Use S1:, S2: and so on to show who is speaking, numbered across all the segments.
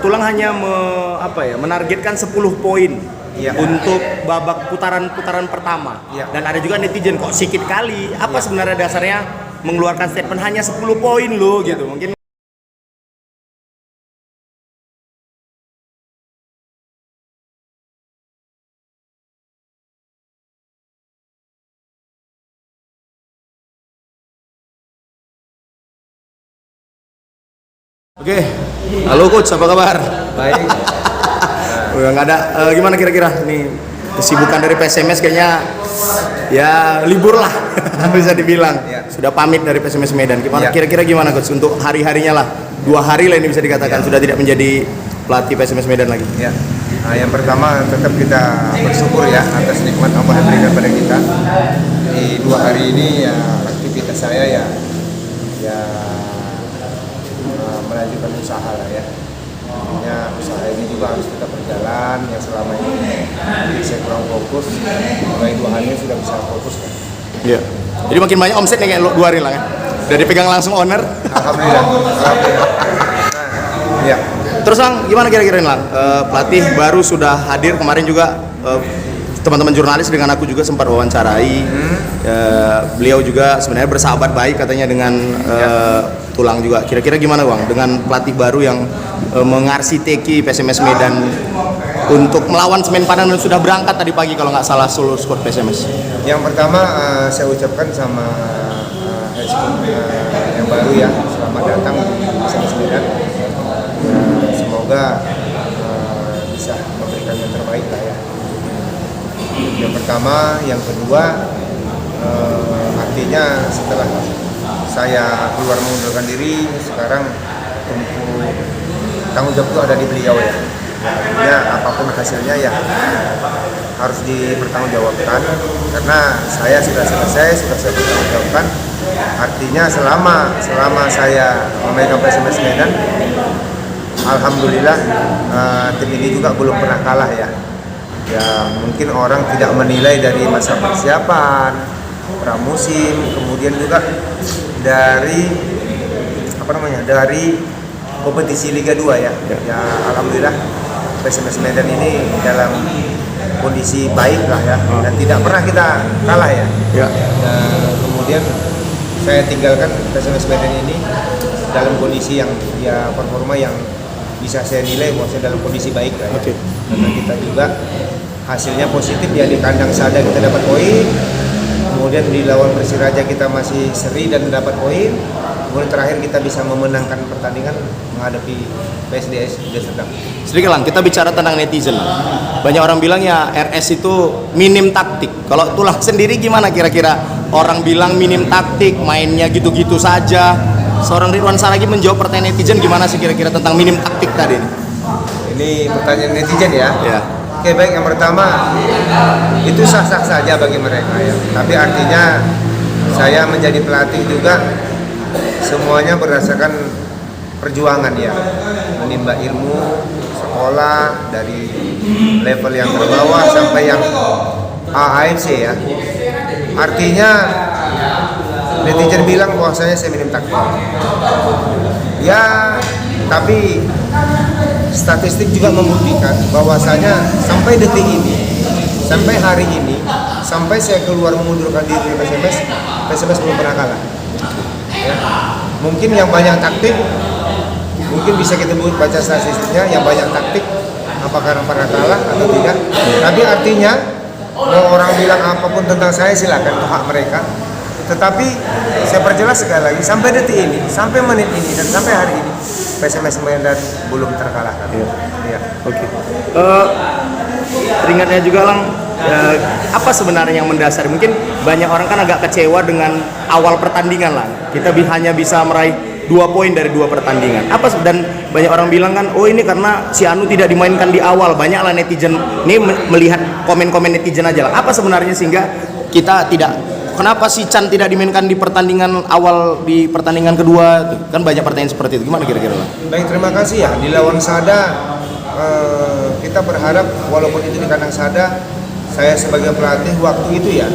S1: Tulang hanya menargetkan 10 poin untuk babak putaran pertama. Dan ada juga netizen kok sikit kali. Apa sebenarnya dasarnya mengeluarkan statement hanya 10 poin loh gitu. Mungkin Oke, halo coach, apa kabar?
S2: Baik.
S1: Udah nggak ada. Gimana kira-kira nih kesibukan dari PSMS kayaknya ya libur lah bisa dibilang. Sudah pamit dari PSMS Medan. Kira-kira gimana coach untuk hari-harinya lah? 2 hari lah ini bisa dikatakan sudah tidak menjadi pelatih PSMS Medan lagi.
S2: Ya. Nah, yang pertama tetap kita bersyukur ya atas nikmat Allah yang berikan pada kita. Di 2 hari ini ya aktivitas saya ya melanjutkan usaha lah ya. Artinya usaha ini juga harus tetap berjalan yang selama ini saya kurang fokus. Mulai 2 hari ini sudah bisa fokus kan.
S1: Iya. Jadi makin banyak omset nih kayak 2 hari lah kan. Udah dipegang langsung owner.
S2: Alhamdulillah. Iya.
S1: Terus Lang, gimana kira-kira Lang? Pelatih baru sudah hadir kemarin juga. Teman-teman jurnalis dengan aku juga sempat wawancarai. Beliau juga sebenarnya bersahabat baik katanya dengan Tulang juga. Kira-kira gimana Bang dengan pelatih baru yang mengarsiteki PSMS Medan untuk melawan Semen Padang dan sudah berangkat tadi pagi kalau nggak salah seluruh squad PSMS?
S2: Yang pertama saya ucapkan sama head coach yang baru ya, selamat datang di PSMS Medan. Semoga bisa memberikan yang terbaik lah ya. Yang pertama, yang kedua artinya setelah saya keluar mengundurkan diri, sekarang tanggung jawab itu ada di beliau ya. Artinya apapun hasilnya ya harus dipertanggungjawabkan karena saya sudah selesai, sudah saya pertanggungjawabkan. Artinya selama saya memegang PSMS Medan, alhamdulillah tim ini juga belum pernah kalah ya. Ya mungkin orang tidak menilai dari masa persiapan, pramusim, kemudian juga dari dari kompetisi Liga 2 ya. Ya alhamdulillah PSMS Medan ini dalam kondisi baik lah ya dan tidak pernah kita kalah ya. Dan kemudian saya tinggalkan PSMS Medan ini dalam kondisi yang ya performa yang bisa saya nilai bahwasanya dalam kondisi baik lah ya. Karena kita juga hasilnya positif ya, di kandang Sada kita dapat poin, kemudian di lawan Persiraja kita masih seri dan dapat poin, kemudian terakhir kita bisa memenangkan pertandingan menghadapi PSDS Serdang.
S1: Sedikit Lang, kita bicara tentang netizen. Banyak orang bilang ya RS itu minim taktik. Kalau Tulang sendiri gimana kira-kira? Orang bilang minim taktik, mainnya gitu-gitu saja. Seorang Ridwan Saragi menjawab pertanyaan netizen gimana sih kira-kira tentang minim taktik tadi ini?
S2: Ini pertanyaan netizen ya. Oke, baik, yang pertama itu sah-sah saja bagi mereka ya. Tapi artinya saya menjadi pelatih juga semuanya berdasarkan perjuangan ya. Menimba ilmu, sekolah dari level yang terbawah sampai yang AFC ya. Artinya netizen bilang bahwasanya saya minim taktik. Ya, tapi statistik juga membuktikan bahwasanya sampai detik ini, sampai hari ini, sampai saya keluar mengundurkan diri dari PSMS belum pernah kalah. Ya. Mungkin yang banyak taktik, mungkin bisa kita baca statistiknya, yang banyak taktik, apakah pernah kalah atau tidak. Tapi artinya, mau orang bilang apapun tentang saya silakan, itu hak mereka. Tetapi saya perjelas sekali lagi, sampai detik ini, sampai menit ini, dan sampai hari ini PSMS Medan belum terkalahkan.
S1: Oke. Teringatnya juga Lang, apa sebenarnya yang mendasari? Mungkin banyak orang kan agak kecewa dengan awal pertandingan Lang. Kita hanya bisa meraih 2 poin dari 2 pertandingan. Dan banyak orang bilang kan, oh ini karena si Anu tidak dimainkan di awal. Banyaklah netizen ini melihat komen-komen netizen aja lah. Apa sebenarnya sehingga kita tidak, kenapa si Chan tidak dimainkan di pertandingan awal, di pertandingan kedua? Kan banyak pertanyaan seperti itu. Gimana kira-kira Lang?
S2: Baik, terima kasih ya. Di lawan Sada kita berharap walaupun itu di kandang Sada, saya sebagai pelatih waktu itu ya,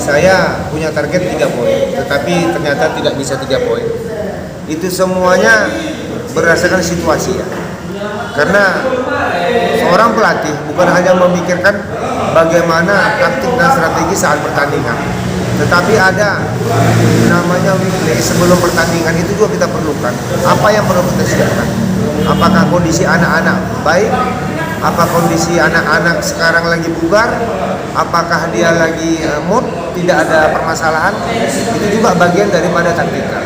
S2: saya punya target 3 poin, tetapi ternyata tidak bisa 3 poin. Itu semuanya berdasarkan situasi ya. Karena seorang pelatih bukan hanya memikirkan bagaimana taktik dan strategi saat pertandingan, tetapi ada namanya replay sebelum pertandingan. Itu juga kita perlukan. Apa yang perlu kita siapkan? Apakah kondisi anak-anak baik? Apa kondisi anak-anak sekarang lagi bugar? Apakah dia lagi mood? Tidak ada permasalahan? Itu juga bagian daripada taktikal.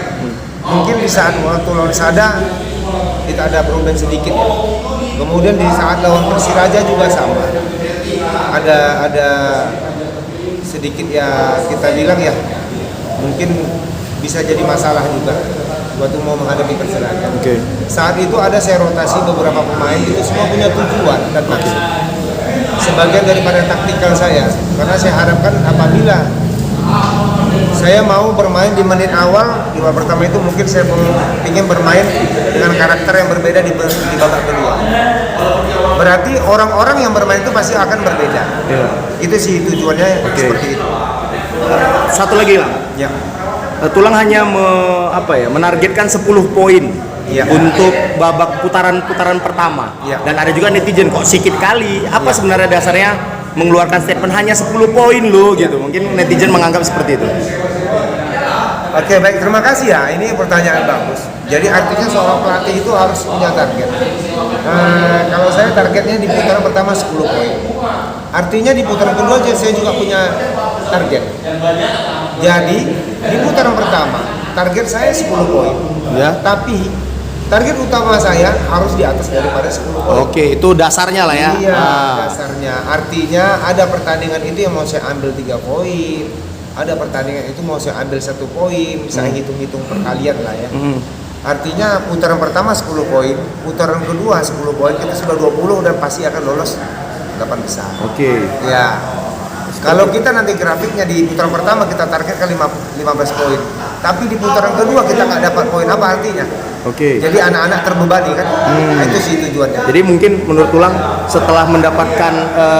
S2: Mungkin di saat waktu lawan Sada kita ada problem sedikit ya. Kemudian di saat lawan Persiraja juga sama. Ada sedikit ya, kita bilang ya mungkin bisa jadi masalah juga waktu mau menghadapi Persiraja. Saat itu ada saya rotasi beberapa pemain, itu semua punya tujuan dan maksud. Sebagian daripada taktikal saya, karena saya harapkan apabila saya mau bermain di menit awal di babak pertama itu, mungkin saya ingin bermain dengan karakter yang berbeda di babak kedua. Berarti orang-orang yang bermain itu pasti akan berbeda. Itu sih tujuannya seperti itu.
S1: Satu lagi lah.
S2: Ya.
S1: Tulang hanya menargetkan 10 poin untuk babak putaran pertama. Dan ada juga netizen kok sedikit kali. Apa sebenarnya dasarnya mengeluarkan statement hanya 10 poin loh gitu. Mungkin netizen menganggap seperti itu.
S2: Oke, baik, terima kasih ya. Ini pertanyaan bagus. Jadi artinya seorang pelatih itu harus punya target. Kalau saya targetnya di putaran pertama 10 poin. Artinya di putaran kedua saya juga punya target. Jadi di putaran pertama target saya 10 poin. Tapi target utama saya harus di atas daripada 10 poin.
S1: Oke, itu dasarnya lah ya.
S2: Iya, dasarnya. Artinya ada pertandingan itu yang mau saya ambil 3 poin. Ada pertandingan itu mau saya ambil 1 poin. Saya hitung-hitung perkalian lah ya. Artinya putaran pertama 10 poin, putaran kedua 10 poin, kita sudah 20 dan pasti akan lolos 8 besar. Ya. Kalau kita nanti grafiknya di putaran pertama kita targetkan 15 poin, tapi di putaran kedua kita nggak dapat poin, apa artinya? Jadi anak-anak terbebani kan? Itu sih tujuannya.
S1: Jadi mungkin menurut Tulang setelah mendapatkan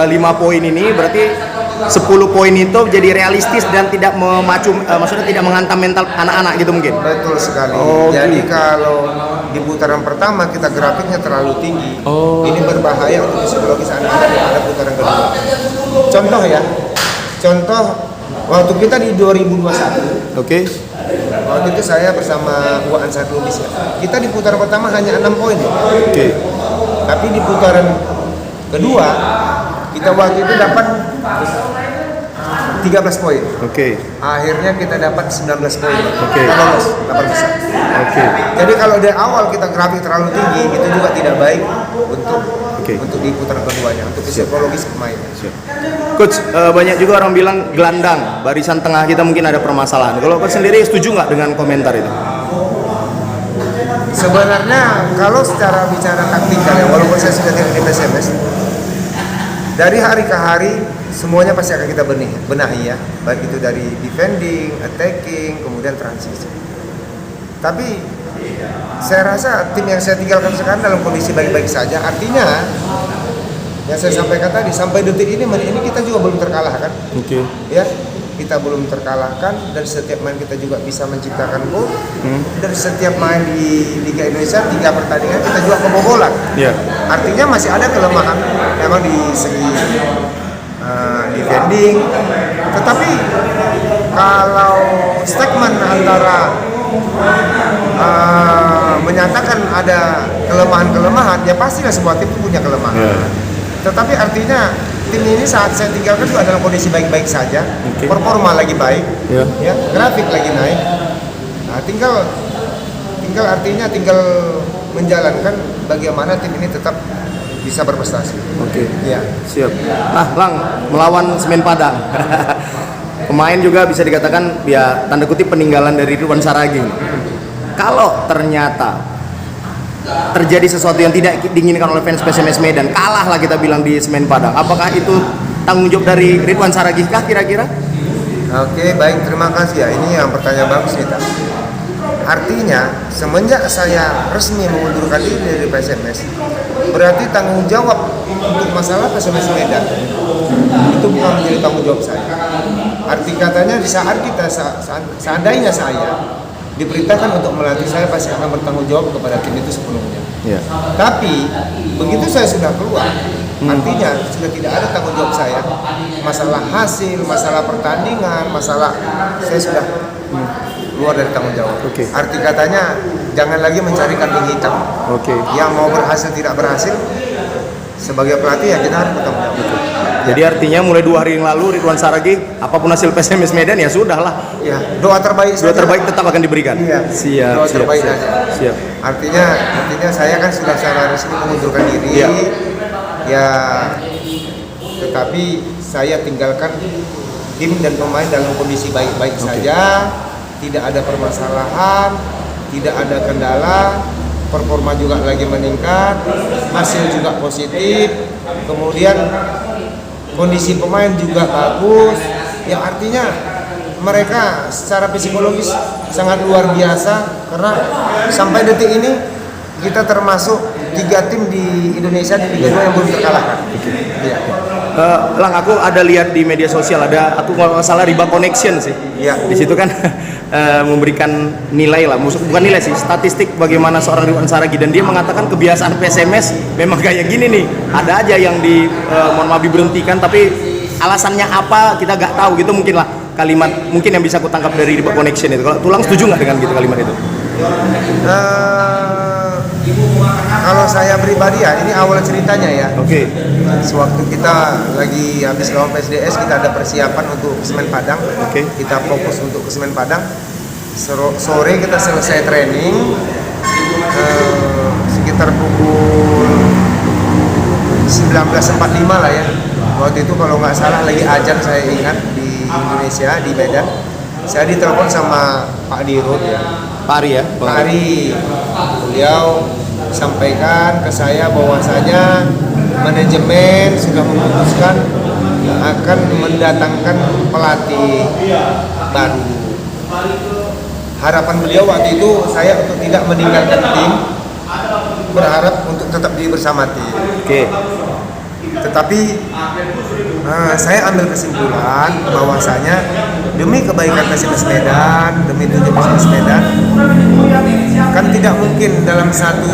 S1: 5 poin ini berarti 10 poin itu jadi realistis dan tidak memacu, maksudnya tidak menghantam mental anak-anak gitu mungkin.
S2: Betul sekali. Jadi kalau di putaran pertama kita grafiknya terlalu tinggi, ini berbahaya untuk psikologis anak-anak pada putaran kedua. Contoh ya, waktu kita di 2021. Waktu itu saya bersama Wa Ansar Lubis ya. Kita di putaran pertama hanya 6 poin. Tapi di putaran kedua kita waktu itu dapat 13 poin. Akhirnya kita dapat 19 poin. Kita lolos 8 besar. Jadi kalau dari awal kita grafik terlalu tinggi, itu juga tidak baik untuk di putaran keduanya, untuk psikologis pemain.
S1: Coach, banyak juga orang bilang gelandang, barisan tengah kita mungkin ada permasalahan. Kalau Coach sendiri setuju nggak dengan komentar itu?
S2: Sebenarnya kalau secara bicara taktikal ya, walaupun saya sudah tidak di PSMS, dari hari ke hari semuanya pasti akan kita benahi ya, baik itu dari defending, attacking, kemudian transisi. Tapi saya rasa tim yang saya tinggalkan sekarang dalam kondisi baik-baik saja. Artinya yang saya sampaikan tadi, sampai detik ini, menit ini kita juga belum terkalahkan. Ya, kita belum terkalahkan dan setiap main kita juga bisa menciptakan gol. Dan setiap main di Liga Indonesia 3 pertandingan kita juga kebobolan. Artinya masih ada kelemahan memang di segi defending. Tetapi kalau statement antara menyatakan ada kelemahan-kelemahan, ya pastilah sebuah tim punya kelemahan. Tetapi artinya tim ini saat saya tinggalkan juga dalam kondisi baik-baik saja, performa lagi baik, ya, grafik lagi naik. Nah, tinggal artinya tinggal menjalankan bagaimana tim ini tetap bisa berprestasi. Ya.
S1: Siap. Nah, Lang, melawan Semen Padang. Pemain juga bisa dikatakan ya tanda kutip peninggalan dari Ridwan Saragih. Kalau ternyata terjadi sesuatu yang tidak diinginkan oleh fans PSMS Medan, kalah lah kita bilang di Semen Padang, apakah itu tanggung jawab dari Ridwan Saragih kah kira-kira?
S2: Oke, baik, terima kasih ya. Ini yang pertanyaan bagus nih, Pak. Artinya semenjak saya resmi mengundurkan diri dari PSMS, berarti tanggung jawab untuk masalah PSMS Medan itu bukan menjadi tanggung jawab saya. Arti katanya di saat kita seandainya saya diperintahkan untuk melatih, saya pasti akan bertanggung jawab kepada tim itu sepenuhnya.
S1: Ya.
S2: Tapi begitu saya sudah keluar, artinya sudah tidak ada tanggung jawab saya. Masalah hasil, masalah pertandingan, masalah saya sudah keluar dari tanggung jawab.
S1: Oke.
S2: Arti katanya jangan lagi mencari kambing hitam.
S1: Oke.
S2: Yang mau berhasil tidak berhasil, sebagai pelatih ya kita harus bertanggung jawab.
S1: Jadi artinya mulai 2 hari yang lalu Ridwan Saragih, apapun hasil PSMS Medan ya sudah lah.
S2: Ya, doa terbaik
S1: Doa
S2: saja.
S1: terbaik tetap akan diberikan.
S2: Iya.
S1: Siap.
S2: Doa
S1: siap,
S2: terbaik
S1: siap,
S2: aja.
S1: siap.
S2: Artinya saya kan sudah secara resmi mengundurkan diri.
S1: Iya.
S2: Ya, tetapi saya tinggalkan tim dan pemain dalam kondisi baik-baik saja, tidak ada permasalahan, tidak ada kendala, performa juga lagi meningkat, hasil juga positif, kemudian kondisi pemain juga bagus, yang artinya mereka secara psikologis sangat luar biasa karena sampai detik ini kita termasuk 3 tim di Indonesia di Liga 2 yang belum terkalahkan. Ya.
S1: Lang, aku ada lihat di media sosial, aku kalau nggak salah Riba Connection sih.
S2: Ya.
S1: Di situ kan memberikan nilai lah, bukan nilai sih, statistik bagaimana seorang Ridwan Saragih, dan dia mengatakan kebiasaan PSMS memang kayak gini nih. Ada aja yang mohon maaf diberhentikan, tapi alasannya apa kita nggak tahu gitu, mungkin lah kalimat mungkin yang bisa aku tangkap dari Riba Connection itu. Kalau Tulang setuju nggak dengan gitu kalimat itu?
S2: Kalau saya pribadi ya, ini awal ceritanya ya.
S1: Oke.
S2: Sewaktu kita lagi habis lawan PSDS, kita ada persiapan untuk ke Semen Padang.
S1: Oke.
S2: Kita fokus untuk ke Semen Padang. Sore kita selesai training, sekitar pukul 19.45 lah ya. Waktu itu kalau nggak salah lagi azan, saya ingat, di Indonesia, di Medan. Saya ditelepon sama Pak Dirut ya.
S1: Pak Ari ya?
S2: Pak Ari, beliau sampaikan ke saya bahwasanya manajemen sudah memutuskan akan mendatangkan pelatih baru. Harapan beliau waktu itu saya untuk tidak meninggalkan tim, berharap untuk tetap di bersama tim.
S1: Oke.
S2: Tetapi saya ambil kesimpulan bahwasanya demi kebaikan PSMS Medan, demi tujuan PSMS Medan, kan tidak mungkin dalam satu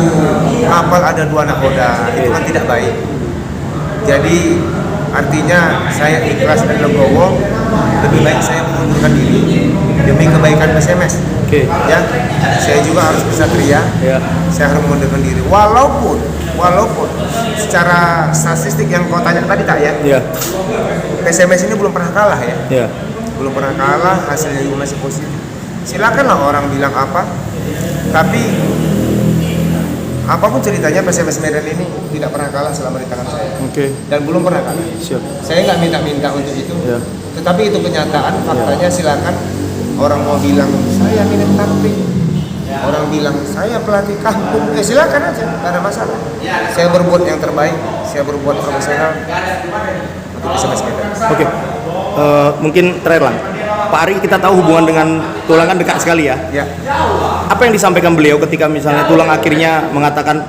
S2: kapal ada 2 nakoda, itu kan tidak baik. Jadi artinya saya ikhlas dan legowo, lebih baik saya mengundurkan diri demi kebaikan PSMS.
S1: Oke.
S2: Ya, saya juga harus kesatria.
S1: Ya.
S2: Saya harus mengundurkan diri. Walaupun secara statistik yang kau tanya tadi tak ya,
S1: Ya.
S2: PSMS ini belum pernah kalah ya.
S1: Ya.
S2: Belum pernah kalah, hasilnya juga masih positif. Silakanlah orang bilang apa, tapi apapun ceritanya PSMS Medan ini tidak pernah kalah selama di tangan saya.
S1: Oke.
S2: Dan belum pernah kalah.
S1: Siap.
S2: Saya nggak minta-minta untuk itu,
S1: Ya.
S2: tetapi itu kenyataan, faktanya. Silakan orang mau bilang saya minum tamping, orang bilang saya pelatih kampung, silakan aja, nggak ada masalah. Saya berbuat yang terbaik, saya berbuat profesional untuk PSMS Medan.
S1: Oke. Mungkin terakhir Lang. Pak Ari, kita tahu hubungan dengan Tulang kan dekat sekali ya.
S2: Ya.
S1: Apa yang disampaikan beliau ketika misalnya Tulang akhirnya mengatakan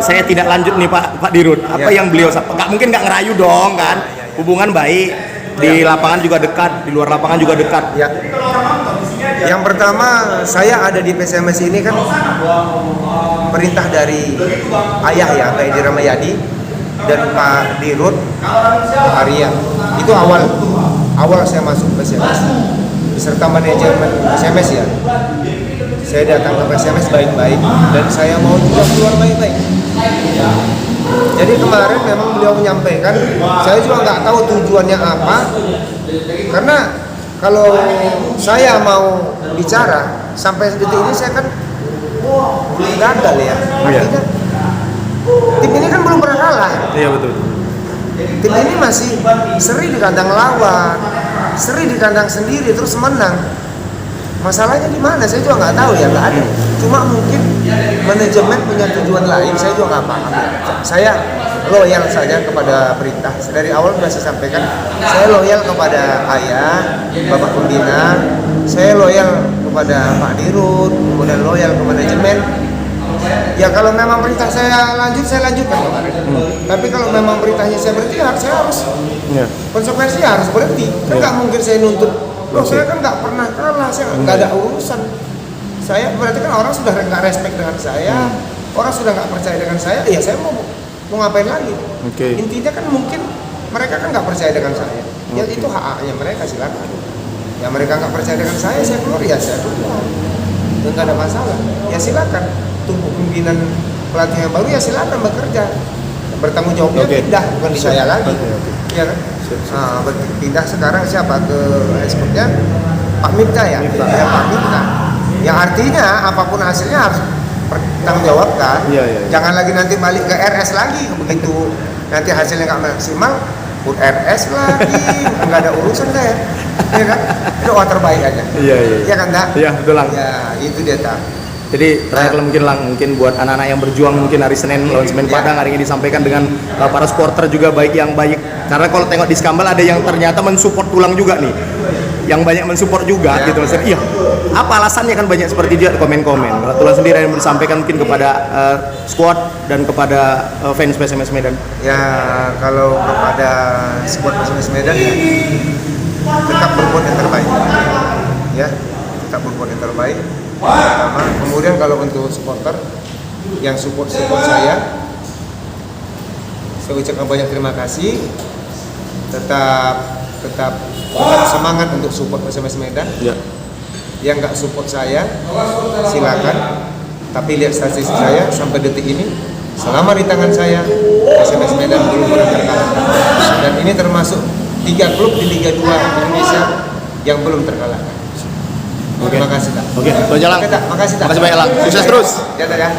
S1: saya tidak lanjut nih Pak Dirut? Apa yang beliau nggak mungkin nggak ngerayu dong kan? Hubungan baik, di lapangan juga dekat, di luar lapangan juga dekat.
S2: Ya. Yang pertama, saya ada di PSMS ini kan perintah dari ayah ya, Pak Edi Ramayadi dan Pak Dirut, Pak Arya. Itu awal saya masuk PSMS beserta manajemen PSMS ya. Saya datang ke PSMS baik-baik dan saya mau juga keluar baik-baik. Jadi kemarin memang beliau menyampaikan, saya juga nggak tahu tujuannya apa, karena kalau saya mau bicara sampai detik ini saya kan gagal ya. Artinya tim ini kan belum pernah kalah.
S1: Iya betul.
S2: Tim ini masih seri di kandang lawan, seri di kandang sendiri terus menang. Masalahnya di mana? Saya juga nggak tahu ya, nggak ada. Cuma mungkin manajemen punya tujuan lain, saya juga nggak paham. Saya loyal saja kepada perintah. Dari awal sudah saya sampaikan, saya loyal kepada ayah, bapak pembina, saya loyal kepada Pak Dirut, kemudian loyal ke manajemen. Ya kalau memang perintah saya lanjutkan kemarin. Tapi kalau memang perintahnya saya berhenti, saya harus konsekuensinya harus berhenti. Kan nggak mungkin saya nuntut. Loh, saya kan nggak pernah kalah, saya nggak ada urusan. Saya berarti kan orang sudah nggak respect dengan saya, orang sudah nggak percaya dengan saya, ya saya mau ngapain lagi?
S1: Oke.
S2: Intinya kan mungkin mereka kan nggak percaya dengan saya, ya
S1: Oke.
S2: itu hak-haknya mereka, silakan. Ya mereka nggak percaya dengan saya keluar, ya saya keluar, dan nggak ada masalah. Ya silakan, tunggu pimpinan pelatih yang baru, ya silakan bekerja, bertanggung jawabnya
S1: Oke.
S2: pindah, bukan di saya lagi,
S1: Oke.
S2: ya kan? Nah, pindah sekarang siapa ke ekspornya? Pak Miftah ya,
S1: Miftah.
S2: ya Pak Miftah. Yang artinya apapun hasilnya harus bertanggung jawabkan.
S1: Iya, iya, iya.
S2: Jangan lagi nanti balik ke RS lagi, begitu nanti hasilnya nggak maksimal, pun RS lagi, nggak ada urusan saya, ya kan? Itu terbaik aja.
S1: Iya, iya.
S2: Iya kan, tak?
S1: Iya, betul Lang.
S2: Ya, itu dia tak.
S1: Jadi terakhir mungkin buat anak-anak yang berjuang mungkin hari Senin lawan Semen
S2: Ya.
S1: Padang hari ini disampaikan dengan para supporter juga baik yang baik. Karena kalau tengok di Skambal ada yang ternyata mensupport tulang juga nih. Yang banyak mensupport juga
S2: Ya,
S1: gitu maksudnya. Iya. Apa alasannya kan banyak seperti dia komen-komen. Kalau tulang sendiri yang disampaikan mungkin kepada squad dan kepada fans PSMS Medan.
S2: Ya, kalau kepada squad PSMS Medan ya, tetap berbuat yang terbaik. Ya, tetap berbuat yang terbaik. Pertama, kemudian kalau untuk supporter yang support saya ucapkan banyak terima kasih. Tetap semangat untuk support PSMS Medan.
S1: Ya.
S2: Yang nggak support saya silakan, tapi lihat statistik saya sampai detik ini selama di tangan saya PSMS Medan belum pernah terkalahkan, dan ini termasuk 3 klub di Liga 2 Indonesia yang belum terkalahkan.
S1: Oke.
S2: Terima kasih, tak.
S1: Oke, itu aja Lang.
S2: Oke, tak. Makasih, tak.
S1: Makasih banyak Lang. Sukses terus.
S2: Ya, tak, ya.